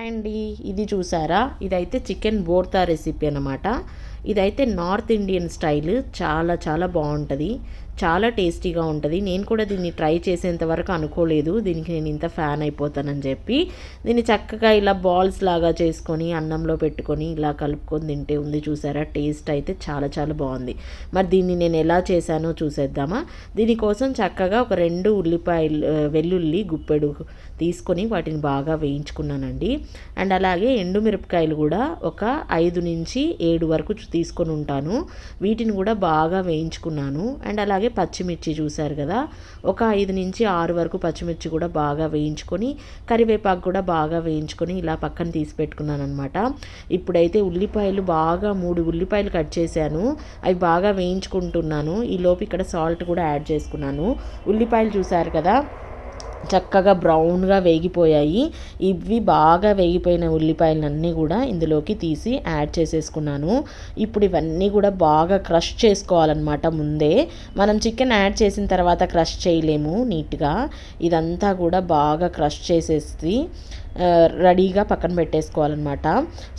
అండి, ఇది చూసారా, ఇదైతే చికెన్ బోర్తా రెసిపీ అన్నమాట. ఇదైతే నార్త్ ఇండియన్ స్టైల్, చాలా చాలా బాగుంటుంది, చాలా టేస్టీగా ఉంటుంది. నేను కూడా దీన్ని ట్రై చేసేంత వరకు అనుకోలేదు దీనికి నేను ఇంత ఫ్యాన్ అయిపోతానని చెప్పి. దీన్ని చక్కగా ఇలా బాల్స్ లాగా చేసుకొని అన్నంలో పెట్టుకొని ఇలా కలుపుకొని తింటే ఉంది చూసారా, టేస్ట్ అయితే చాలా చాలా బాగుంది. మరి దీన్ని నేను ఎలా చేశానో చూసేద్దామా. దీనికోసం చక్కగా ఒక 2 ఉల్లిపాయలు వెల్లుల్లి గుప్పెడు తీసుకొని వాటిని బాగా వేయించుకున్నానండి. అండ్ అలాగే ఎండుమిరపకాయలు కూడా ఒక 5 నుంచి 7 వరకు తీసుకొని ఉంటాను, వీటిని కూడా బాగా వేయించుకున్నాను. అండ్ అలాగే పచ్చిమిర్చి చూసారు కదా, ఒక 5 నుంచి 6 వరకు పచ్చిమిర్చి కూడా బాగా వేయించుకొని, కరివేపాకు కూడా బాగా వేయించుకొని ఇలా పక్కన తీసి పెట్టుకున్నాను అనమాట. ఇప్పుడైతే ఉల్లిపాయలు బాగా 3 ఉల్లిపాయలు కట్ చేశాను, అవి బాగా వేయించుకుంటున్నాను. ఈలోపు ఇక్కడ సాల్ట్ కూడా యాడ్ చేసుకున్నాను. ఉల్లిపాయలు చూసారు కదా చక్కగా బ్రౌన్గా వేగిపోయాయి. ఇవి బాగా వేగిపోయిన ఉల్లిపాయలన్నీ కూడా ఇందులోకి తీసి యాడ్ చేసేసుకున్నాను. ఇప్పుడు ఇవన్నీ కూడా బాగా క్రష్ చేసుకోవాలన్నమాట. ముందే మనం చికెన్ యాడ్ చేసిన తర్వాత క్రష్ చేయలేము నీట్గా, ఇదంతా కూడా బాగా క్రష్ చేసేసి రెడీగా పక్కన పెట్టేసుకోవాలన్నమాట.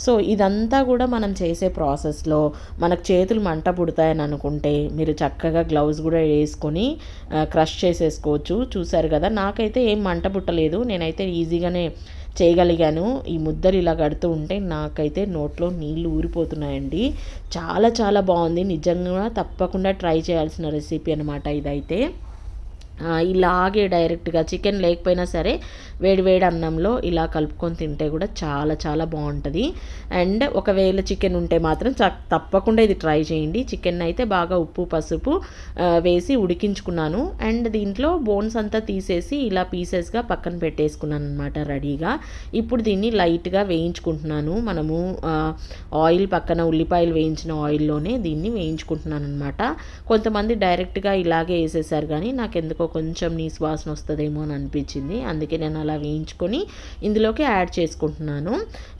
సో ఇదంతా కూడా మనం చేసే ప్రాసెస్లో మనకు చేతులు మంట పుడతాయని అనుకుంటే మీరు చక్కగా గ్లౌజ్ కూడా వేసుకొని క్రష్ చేసేసుకోవచ్చు. చూసారు కదా, నాకైతే ఏం మంట పుట్టలేదు, నేనైతే ఈజీగానే చేయగలిగాను. ఈ ముద్దలు ఇలా కడుతూ ఉంటే నాకైతే నోట్లో నీళ్ళు ఊరిపోతున్నాయండి. చాలా చాలా బాగుంది, నిజంగా తప్పకుండా ట్రై చేయాల్సిన రెసిపీ అనమాట ఇదైతే. ఇలాగే డైరెక్ట్గా చికెన్ లేకపోయినా సరే వేడి వేడి అన్నంలో ఇలా కలుపుకొని తింటే కూడా చాలా చాలా బాగుంటుంది. అండ్ ఒకవేళ చికెన్ ఉంటే మాత్రం తప్పకుండా ఇది ట్రై చేయండి. చికెన్ అయితే బాగా ఉప్పు పసుపు వేసి ఉడికించుకున్నాను. అండ్ దీంట్లో బోన్స్ అంతా తీసేసి ఇలా పీసెస్గా పక్కన పెట్టేసుకున్నాను అనమాట రెడీగా. ఇప్పుడు దీన్ని లైట్గా వేయించుకుంటున్నాను. మనము ఆయిల్ పక్కన ఉల్లిపాయలు వేయించిన ఆయిల్లోనే దీన్ని వేయించుకుంటున్నాను అనమాట. కొంతమంది డైరెక్ట్గా ఇలాగే వేసేసారు, కానీ నాకు ఎందుకో కొంచెం నీసు వాసన వస్తుందేమో అని అనిపించింది, అందుకే నేను అలా వేయించుకొని ఇందులోకి యాడ్ చేసుకుంటున్నాను.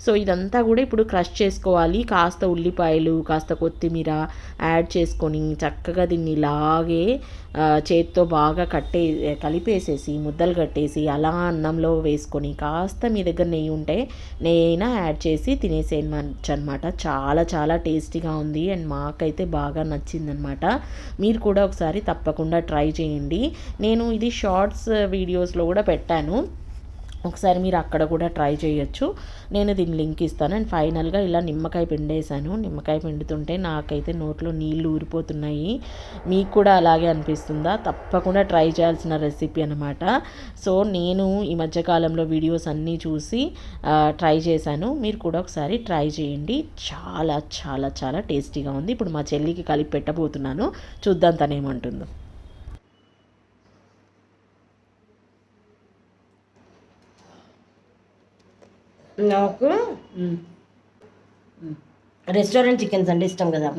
సో ఇదంతా కూడా ఇప్పుడు క్రష్ చేసుకోవాలి. కాస్త ఉల్లిపాయలు కాస్త కొత్తిమీర యాడ్ చేసుకొని చక్కగా దీన్ని ఇలాగే చేత్తో బాగా కలిపేసేసి ముద్దలు కట్టేసి అలా అన్నంలో వేసుకొని కాస్త మీ దగ్గర నెయ్యి ఉంటే నెయ్యి అయినా యాడ్ చేసి తినేసేయచ్చు అనమాట. చాలా చాలా టేస్టీగా ఉంది అండ్ మాకైతే బాగా నచ్చిందనమాట. మీరు కూడా ఒకసారి తప్పకుండా ట్రై చేయండి. నేను ఇది షార్ట్స్ వీడియోస్లో కూడా పెట్టాను, ఒకసారి మీరు అక్కడ కూడా ట్రై చేయొచ్చు. నేను దీని లింక్ ఇస్తాను. అండ్ ఫైనల్గా ఇలా నిమ్మకాయ పిండేసాను. నిమ్మకాయ పిండుతుంటే నాకైతే నోట్లో నీళ్ళు ఊరిపోతున్నాయి. మీకు కూడా అలాగే అనిపిస్తుందా? తప్పకుండా ట్రై చేయాల్సిన రెసిపీ అనమాట. సో నేను ఈ మధ్యకాలంలో వీడియోస్ అన్నీ చూసి ట్రై చేశాను, మీరు కూడా ఒకసారి ట్రై చేయండి. చాలా చాలా చాలా టేస్టీగా ఉంది. ఇప్పుడు మా చెల్లికి కలిపి పెట్టబోతున్నాను, చూద్దాం తనేమంటుందో. నాకు రెస్టారెంట్ చికెన్స్ అంటే ఇష్టం కదా,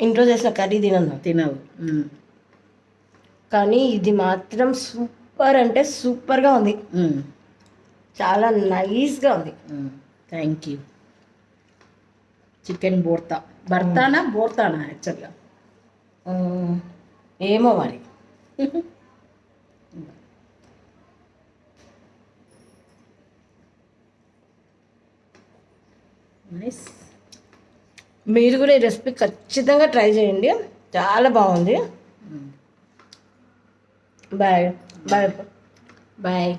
ఇంట్లో చేసిన కర్రీ తినవు, కానీ ఇది మాత్రం సూపర్ అంటే సూపర్గా ఉంది, చాలా నైస్గా ఉంది. Thank you. చికెన్ బోర్తానా యాక్చువల్గా ఏమో మరి. మీరు కూడా ఈ రెసిపీ ఖచ్చితంగా ట్రై చేయండి, చాలా బాగుంది. Bye bye bye.